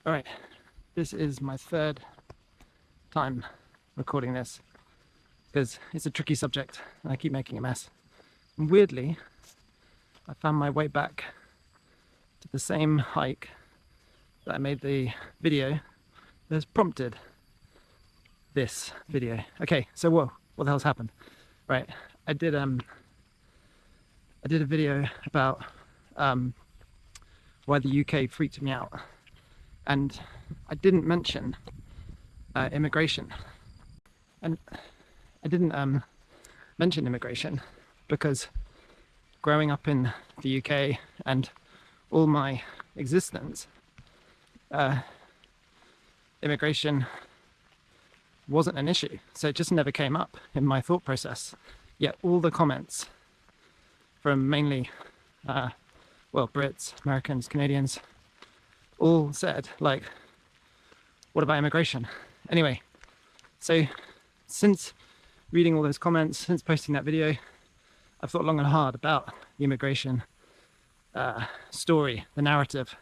All right, this is my third time recording this because it's a tricky subject and I keep making a mess. And weirdly, I found my way back to the same hike that I made the video that has prompted this video. Okay, so whoa, what the hell's happened? Right, I did a video about why the UK freaked me out, and I didn't mention immigration. And I didn't mention immigration because growing up in the UK and all my existence, immigration wasn't an issue. So it just never came up in my thought process. Yet all the comments from mainly, Brits, Americans, Canadians, all said, like, what about immigration? Anyway, so since reading all those comments, since posting that video, I've thought long and hard about the immigration story, the narrative,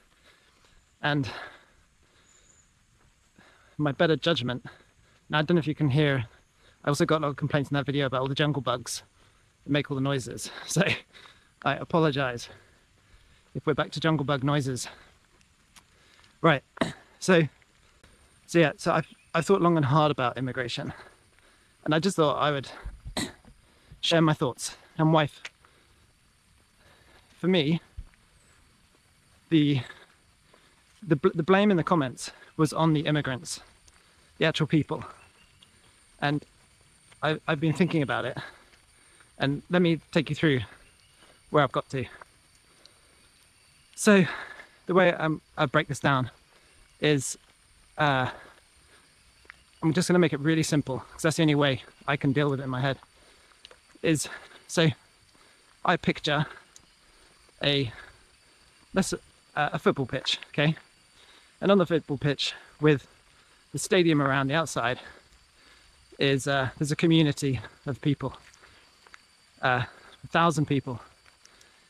and my better judgment. Now, I don't know if you can hear, I also got a lot of complaints in that video about all the jungle bugs that make all the noises. So I apologize if we're back to jungle bug noises. Right, so I've thought long and hard about immigration, and I just thought I would share my thoughts and why. For me, the blame in the comments was on the immigrants, the actual people, and I've been thinking about it, and let me take you through where I've got to. So the way I break this down is I'm just going to make it really simple because that's the only way I can deal with it in my head. So I picture a football pitch, okay? And on the football pitch with the stadium around the outside is there's a community of people, 1,000 people,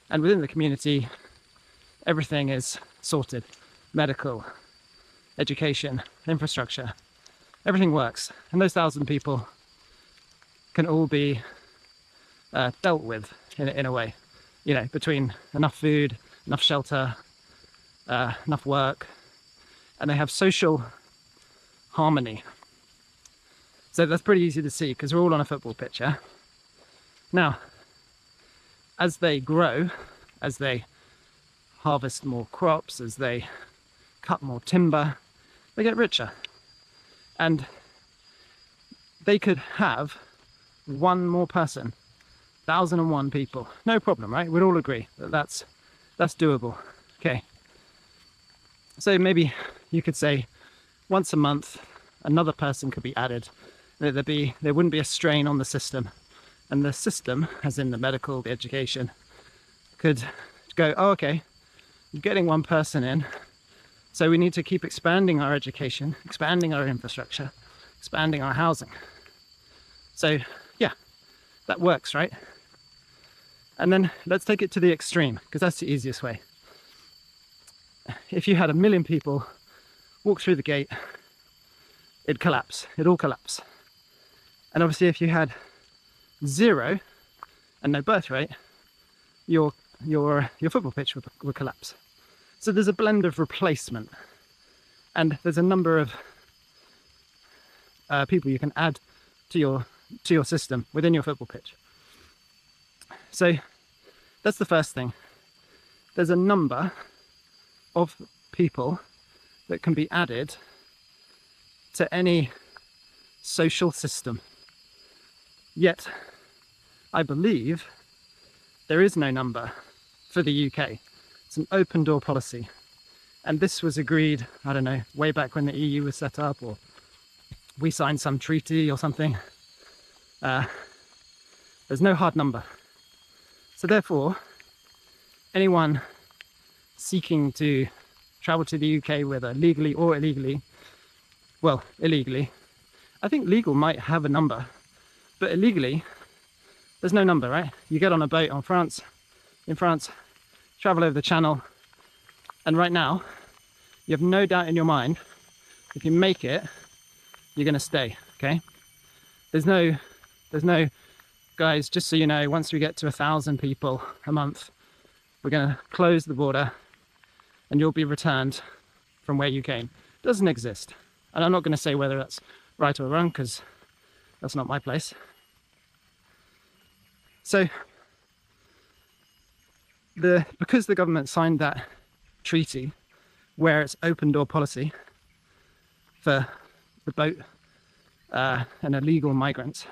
and within the community everything is sorted: medical, education, infrastructure, everything works, and those 1,000 people can all be dealt with in a way, you know, between enough food, enough shelter, enough work, and they have social harmony. So that's pretty easy to see because we're all on a football pitch, yeah? Now, as they grow, as they harvest more crops, as they cut more timber, they get richer. And they could have one more person, 1,001 people, no problem, right? We'd all agree that that's doable. Okay. So maybe you could say once a month another person could be added. There wouldn't be a strain on the system, and the system, as in the medical, the education, could go, oh, okay, we're getting one person in, so we need to keep expanding our education, expanding our infrastructure, expanding our housing. So yeah, that works, right? And then let's take it to the extreme, because that's the easiest way. If you had 1 million people walk through the gate, it'd collapse. It'd all collapse. And obviously if you had 0 and no birth rate, your football pitch would collapse. So there's a blend of replacement, and there's a number of people you can add to your system within your football pitch. So that's the first thing. There's a number of people that can be added to any social system. Yet, I believe there is no number for the UK. It's an open door policy. And this was agreed, I don't know, way back when the EU was set up, or we signed some treaty or something. There's no hard number. So therefore, anyone seeking to travel to the UK, whether legally or illegally, well, illegally, I think legal might have a number, but illegally, there's no number, right? You get on a boat in France, travel over the channel, and right now, You have no doubt in your mind, if you make it, you're going to stay, okay? There's no, guys, just so you know, once we get to 1,000 people a month, we're going to close the border and you'll be returned from where you came. It doesn't exist. And I'm not going to say whether that's right or wrong, because that's not my place. So, because the government signed that treaty where it's open door policy for the boat and illegal migrants,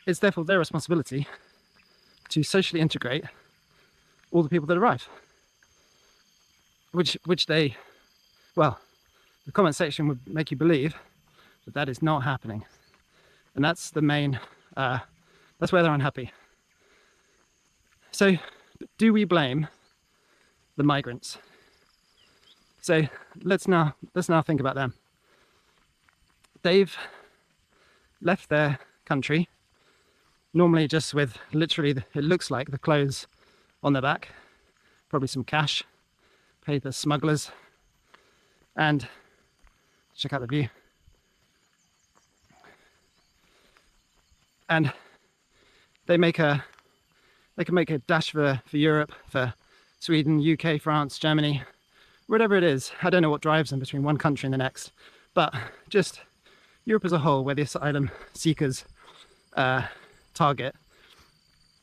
it's therefore their responsibility to socially integrate all the people that arrive. Which they, well, the comment section would make you believe that that is not happening. And that's the main, that's where they're unhappy. So, do we blame the migrants? So let's now think about them. They've left their country, normally just with literally, it looks like the clothes on their back, probably some cash, paid the smugglers, and check out the view. And they can make a dash for Europe, for Sweden, UK, France, Germany, whatever it is. I don't know what drives them between one country and the next, but just Europe as a whole, where the asylum seekers target,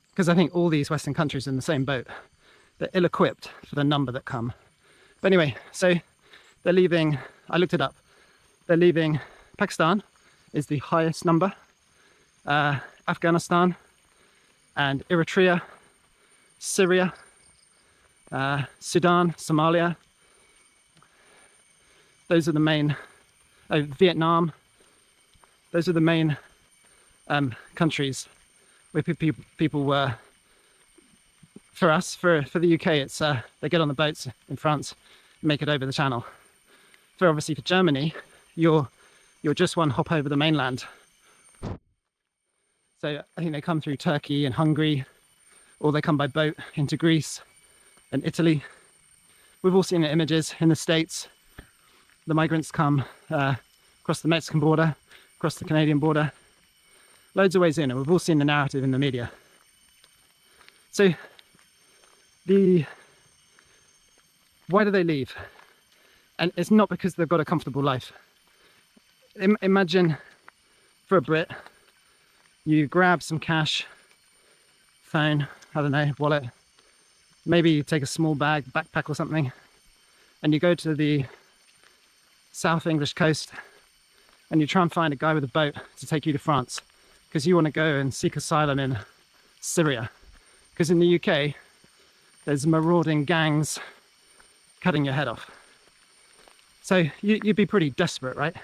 because I think all these Western countries are in the same boat. They're ill-equipped for the number that come. But anyway, so they're leaving, I looked it up, they're leaving Pakistan is the highest number, Afghanistan and Eritrea, Syria, Sudan, Somalia. Those are the main, Vietnam. Those are the main countries where people were. For us, for the UK, it's they get on the boats in France and make it over the channel. Obviously for Germany, you're just one hop over the mainland. So I think they come through Turkey and Hungary, or they come by boat into Greece and Italy. We've all seen the images in the States. The migrants come across the Mexican border, across the Canadian border, loads of ways in, and we've all seen the narrative in the media. So why do they leave? And it's not because they've got a comfortable life. Imagine for a Brit, you grab some cash, phone, I don't know, wallet, maybe you take a small bag, backpack or something, and you go to the South English coast and you try and find a guy with a boat to take you to France because you want to go and seek asylum in Syria. Because in the UK, there's marauding gangs cutting your head off. So you'd be pretty desperate, right?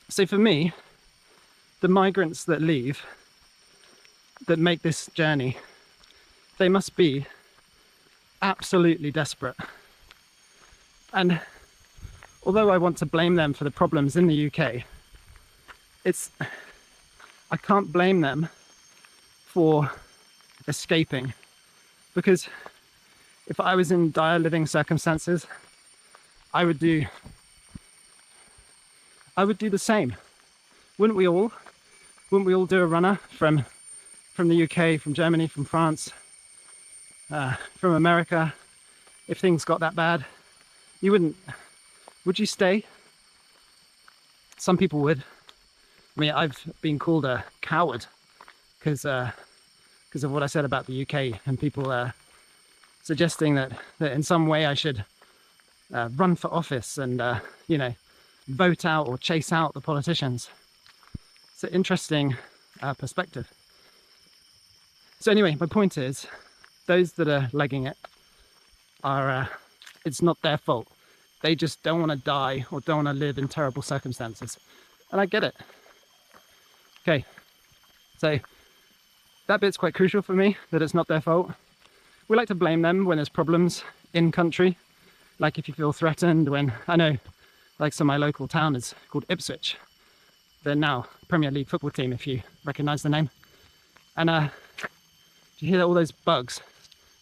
So for me, the migrants that leave, that make this journey, they must be absolutely desperate. And although I want to blame them for the problems in the UK, I can't blame them for escaping, because if I was in dire living circumstances, I would do the same. Wouldn't we all? Wouldn't we all do a runner from the UK, from Germany, from France, from America? If things got that bad, you wouldn't. Would you stay? Some people would. I mean, I've been called a coward because of what I said about the UK, and people suggesting that in some way I should run for office and vote out or chase out the politicians. It's an interesting perspective. So anyway, my point is, those that are legging it are, it's not their fault. They just don't want to die or don't want to live in terrible circumstances. And I get it. Okay, so that bit's quite crucial for me, that it's not their fault. We like to blame them when there's problems in country. Like if you feel threatened, when, I know, like so my local town is called Ipswich. They're now Premier League football team, if you recognise the name. And do you hear all those bugs?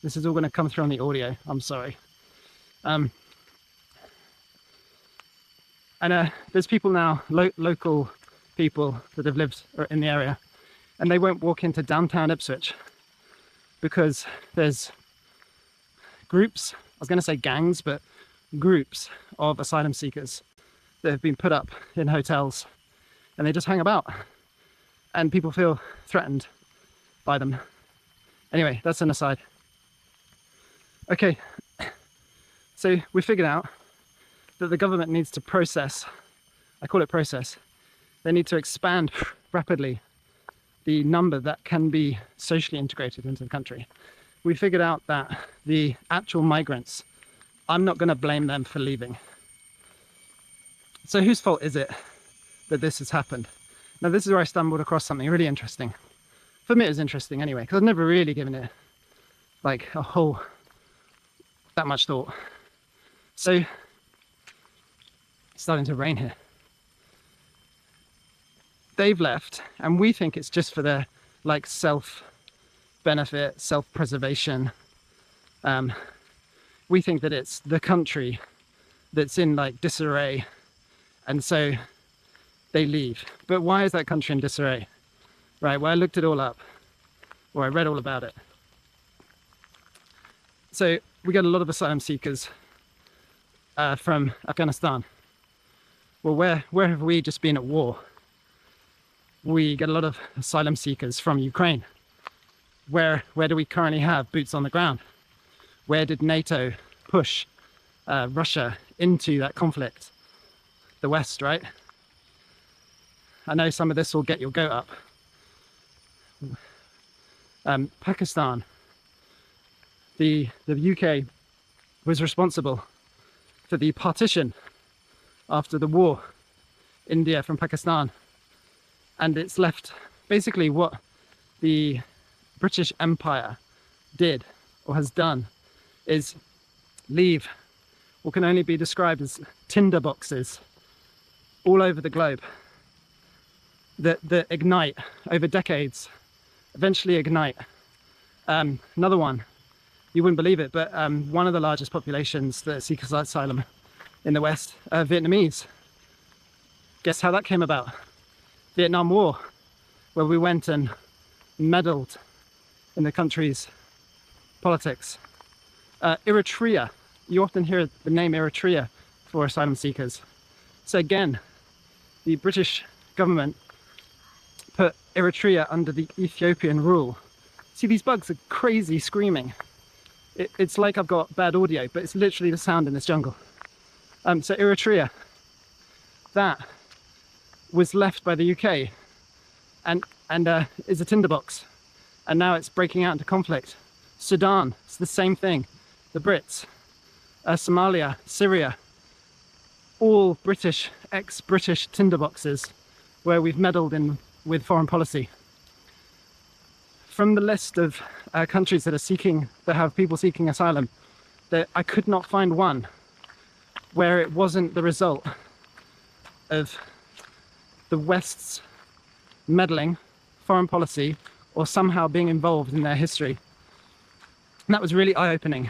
This is all going to come through on the audio, I'm sorry. And there's people now, local people that have lived in the area, and they won't walk into downtown Ipswich because there's groups, I was going to say gangs, but groups of asylum seekers that have been put up in hotels, and they just hang about, and people feel threatened by them. Anyway, that's an aside. Okay, so we figured out that the government needs to process, I call it process, they need to expand rapidly the number that can be socially integrated into the country. We figured out that the actual migrants, I'm not going to blame them for leaving. So whose fault is it that this has happened? Now this is where I stumbled across something really interesting. For me it was interesting anyway, because I've never really given it like that much thought. So it's starting to rain here. They've left, and we think it's just for their like self-benefit, self-preservation. We think that it's the country that's in like disarray, and so they leave. But why is that country in disarray? Right, well I looked it all up, or I read all about it. So we get a lot of asylum seekers from Afghanistan. Well, where have we just been at war? We get a lot of asylum seekers from Ukraine. Where do we currently have boots on the ground? Where did NATO push Russia into that conflict? The West, right? I know some of this will get your goat up. Pakistan. The UK was responsible for the partition after the war, India from Pakistan. And it's left basically what the British Empire did or has done is leave what can only be described as tinder boxes all over the globe that ignite over decades, eventually ignite. Another one, you wouldn't believe it, but one of the largest populations that seek asylum in the West are Vietnamese. Guess how that came about? Vietnam War, where we went and meddled in the country's politics. Eritrea, you often hear the name Eritrea for asylum seekers. So again, the British government put Eritrea under the Ethiopian rule. See, these bugs are crazy screaming. It's like I've got bad audio, but it's literally the sound in this jungle. So Eritrea, that was left by the UK and is a tinderbox, and now it's breaking out into conflict. Sudan, it's the same thing. The Brits, Somalia, Syria, all British, ex-British tinderboxes where we've meddled in with foreign policy. From the list of countries that have people seeking asylum, that I could not find one where it wasn't the result of the West's meddling, foreign policy, or somehow being involved in their history. And that was really eye-opening.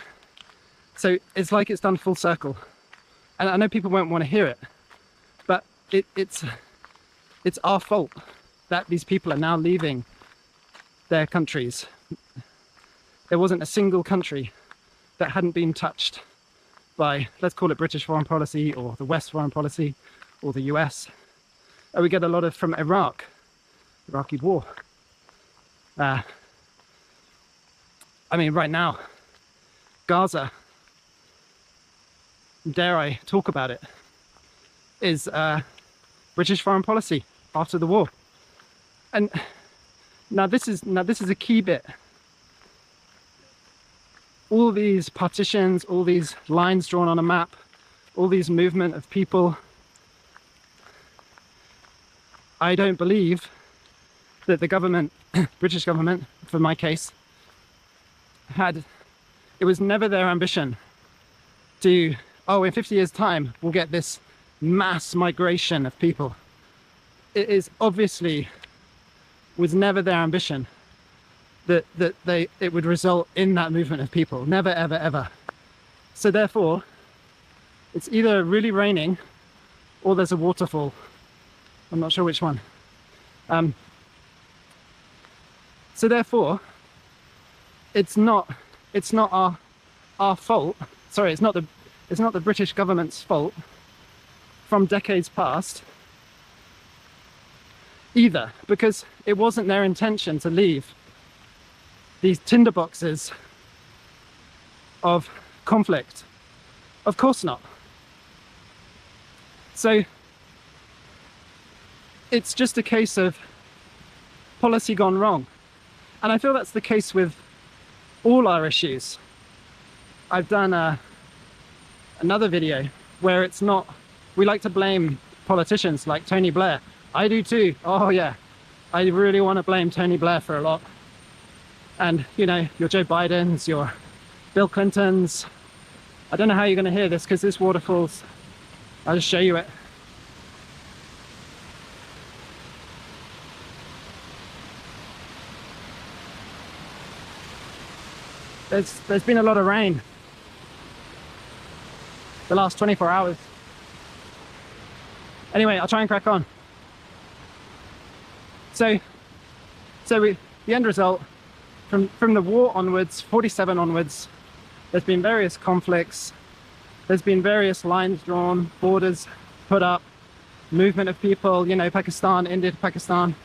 So it's like it's done full circle. And I know people won't want to hear it, but it's our fault that these people are now leaving their countries. There wasn't a single country that hadn't been touched by, let's call it British foreign policy, or the West foreign policy, or the US. We get a lot of from Iraq, Iraqi war. I mean, right now, Gaza, dare I talk about it, is British foreign policy after the war. And now this is a key bit. All these partitions, all these lines drawn on a map, all these movement of people, I don't believe that the government, British government, for my case, it was never their ambition to, oh, in 50 years' time, we'll get this mass migration of people. It is obviously was never their ambition that it would result in that movement of people. Never, ever, ever. So therefore, it's either really raining or there's a waterfall. I'm not sure which one. So therefore, it's not our fault. Sorry, it's not the British government's fault from decades past either, because it wasn't their intention to leave these tinderboxes of conflict. Of course not. So it's just a case of policy gone wrong. And I feel that's the case with all our issues. I've done another video where it's not, we like to blame politicians like Tony Blair. I do too. Oh yeah, I really want to blame Tony Blair for a lot. And you know, your Joe Bidens, your Bill Clintons. I don't know how you're going to hear this because this waterfall's, I'll just show you it. There's been a lot of rain the last 24 hours. Anyway, I'll try and crack on. So the end result, from the war onwards, 47 onwards, there's been various conflicts, there's been various lines drawn, borders put up, movement of people, you know, Pakistan, India to Pakistan,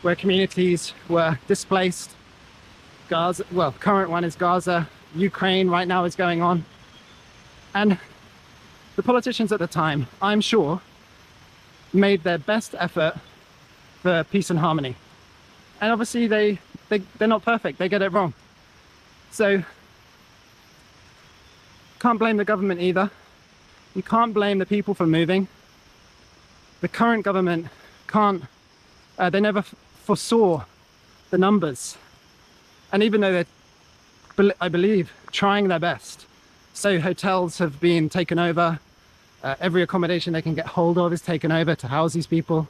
where communities were displaced. Gaza, well, current one is Gaza, Ukraine right now is going on. And the politicians at the time, I'm sure, made their best effort for peace and harmony. And obviously they're not perfect, they get it wrong. So, can't blame the government either. You can't blame the people for moving. The current government can't, they never foresaw the numbers. And even though they're, I believe, trying their best. So hotels have been taken over. Every accommodation they can get hold of is taken over to house these people.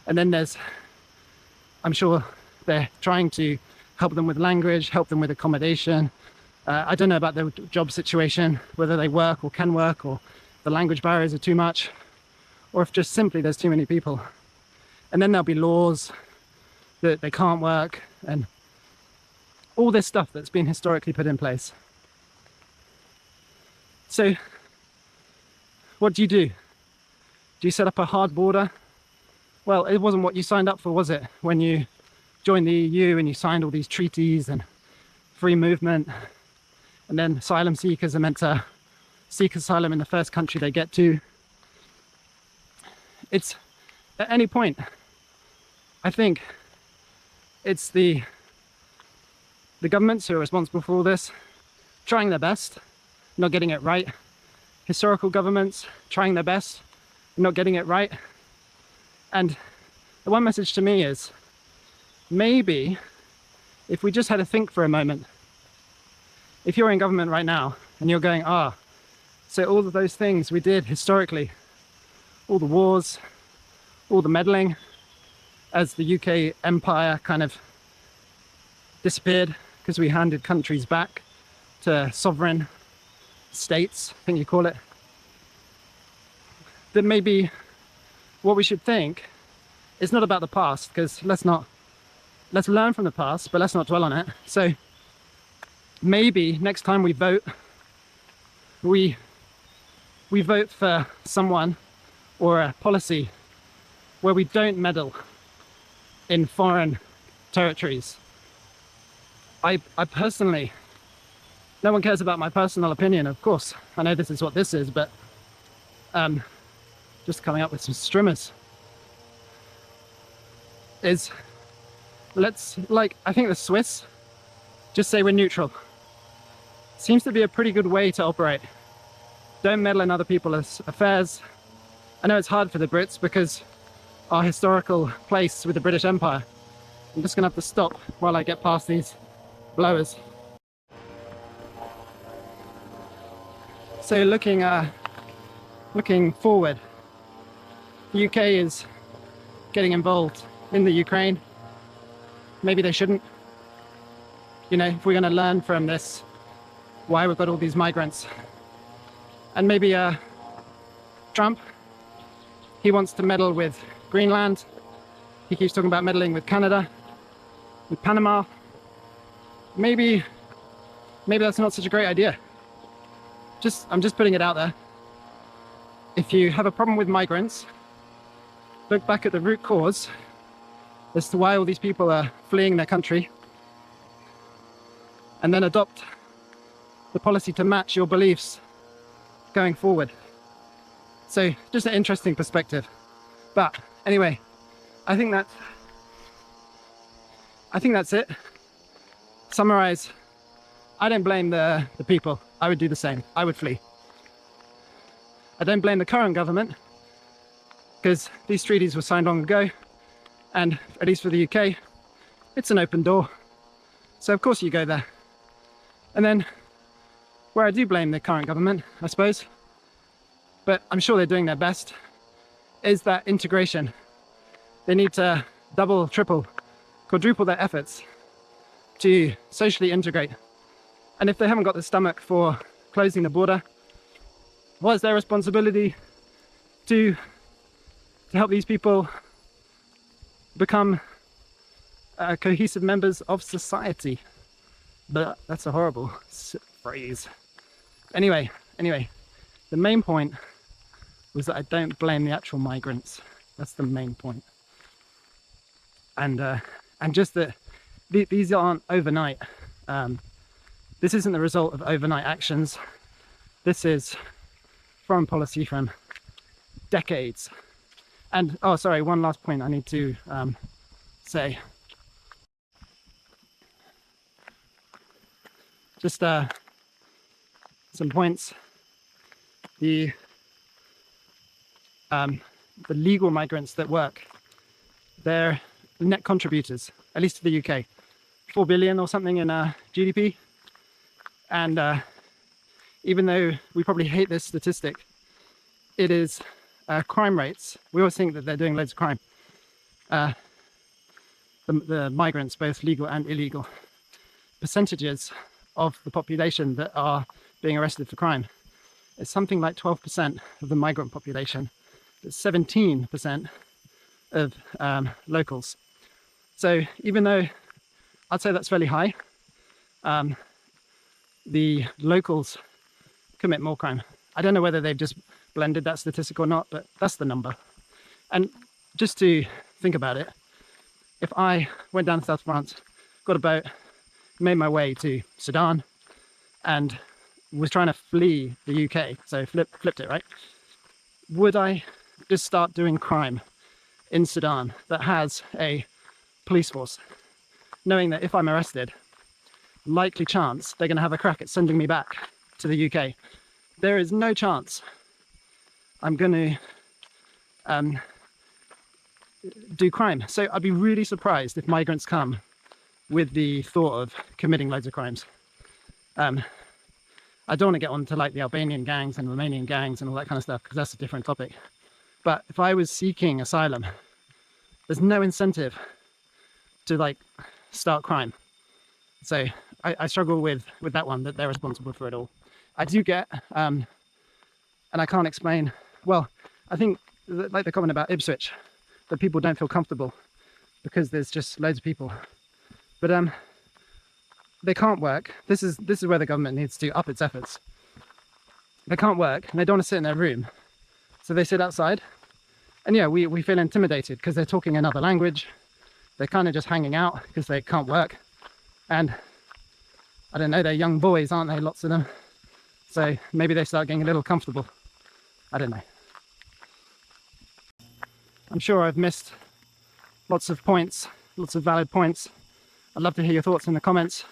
And then there's, I'm sure they're trying to help them with language, help them with accommodation. I don't know about their job situation, whether they work or can work, or the language barriers are too much, or if just simply there's too many people. And then there'll be laws that they can't work, and all this stuff that's been historically put in place. So what do? Do you set up a hard border? Well, it wasn't what you signed up for, was it? When you joined the EU and you signed all these treaties and free movement, and then asylum seekers are meant to seek asylum in the first country they get to. It's, at any point, I think it's the governments who are responsible for all this, trying their best, not getting it right. Historical governments trying their best, not getting it right. And the one message to me is, maybe if we just had to think for a moment, if you're in government right now and you're going, so all of those things we did historically, all the wars, all the meddling, as the UK empire kind of disappeared because we handed countries back to sovereign states, I think you call it, that maybe what we should think is not about the past, because let's learn from the past, but let's not dwell on it. So maybe next time we vote, we vote for someone or a policy where we don't meddle in foreign territories. I personally, no one cares about my personal opinion, of course. I know this is what this is, but just coming up with some streamers is, I think the Swiss just say we're neutral. Seems to be a pretty good way to operate. Don't meddle in other people's affairs. I know it's hard for the Brits because our historical place with the British Empire. I'm just gonna have to stop while I get past these blowers. So looking forward, the UK is getting involved in the Ukraine. Maybe they shouldn't. You know, if we're going to learn from this, why we've got all these migrants, and maybe Trump. He wants to meddle with Greenland. He keeps talking about meddling with Canada, with Panama. Maybe that's not such a great idea. I'm just putting it out there. If you have a problem with migrants, look back at the root cause as to why all these people are fleeing their country, and then adopt the policy to match your beliefs going forward. So just an interesting perspective. But anyway, I think that's it. Summarize. I don't blame the people. I would do the same. I would flee. I don't blame the current government, because these treaties were signed long ago, and at least for the UK, it's an open door. So of course you go there. And then where I do blame the current government, I suppose, but I'm sure they're doing their best, is that integration. They need to double, triple, quadruple their efforts to socially integrate. And if they haven't got the stomach for closing the border, well, it's their responsibility to help these people become cohesive members of society. But that's a horrible phrase. Anyway, the main point was that I don't blame the actual migrants. That's the main point. And just that these aren't overnight. This isn't the result of overnight actions. This is foreign policy from decades. And, oh, sorry, one last point I need to say. Just some points. The legal migrants that work, they're net contributors, at least to the UK. 4 billion or something in GDP. And even though we probably hate this statistic, it is crime rates. We always think that they're doing loads of crime. The migrants, both legal and illegal, percentages of the population that are being arrested for crime, it's something like 12% of the migrant population. It's 17% of locals. So even though I'd say that's fairly high, the locals commit more crime. I don't know whether they've just blended that statistic or not, but that's the number. And just to think about it, if I went down to South France, got a boat, made my way to Sudan, and was trying to flee the UK, so flipped it, right? Would I just start doing crime in Sudan that has a police force, knowing that if I'm arrested, likely chance they're going to have a crack at sending me back to the UK? There is no chance I'm going to do crime. So I'd be really surprised if migrants come with the thought of committing loads of crimes. I don't want to get on to like the Albanian gangs and Romanian gangs and all that kind of stuff, because that's a different topic. But if I was seeking asylum, there's no incentive to like start crime. So I struggle with that one, that they're responsible for it all. I do get, and I can't explain, well, I think like the comment about Ipswich, that people don't feel comfortable because there's just loads of people. But they can't work. This is where the government needs to up its efforts. They can't work and they don't want to sit in their room. So they sit outside. And yeah, we feel intimidated because they're talking another language. They're kind of just hanging out because they can't work. And I don't know, they're young boys, aren't they? Lots of them. So maybe they start getting a little comfortable. I don't know. I'm sure I've missed lots of points, lots of valid points. I'd love to hear your thoughts in the comments,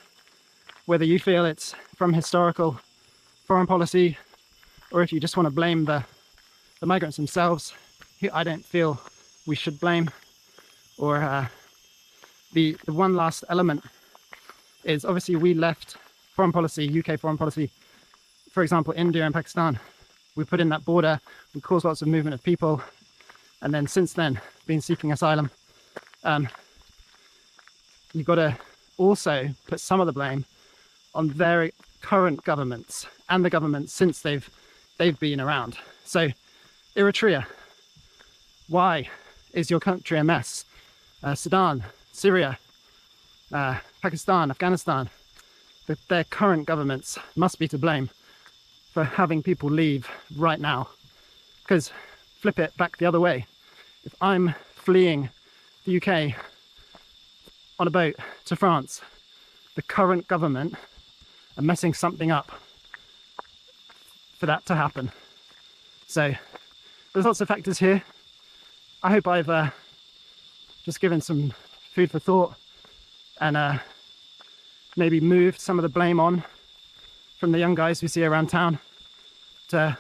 whether you feel it's from historical foreign policy, or if you just want to blame the migrants themselves, who I don't feel we should blame. Or the one last element is, obviously we left foreign policy, UK foreign policy, for example, India and Pakistan. We put in that border, we caused lots of movement of people, and then since then been seeking asylum. You've got to also put some of the blame on their current governments and the governments since they've been around. So Eritrea, why is your country a mess? Sudan, Syria, Pakistan, Afghanistan, their current governments must be to blame for having people leave right now. Because flip it back the other way. If I'm fleeing the UK on a boat to France, the current government are messing something up for that to happen. So there's lots of factors here. I hope I've just given some food for thought and maybe moved some of the blame on from the young guys we see around town to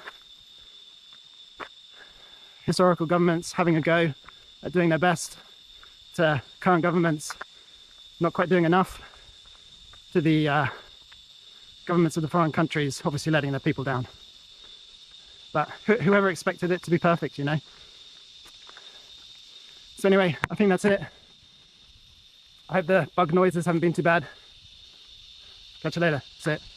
historical governments having a go at doing their best, to current governments not quite doing enough, to the governments of the foreign countries obviously letting their people down. But whoever expected it to be perfect, you know? So anyway, I think that's it. I hope the bug noises haven't been too bad. Catch you later. That's it.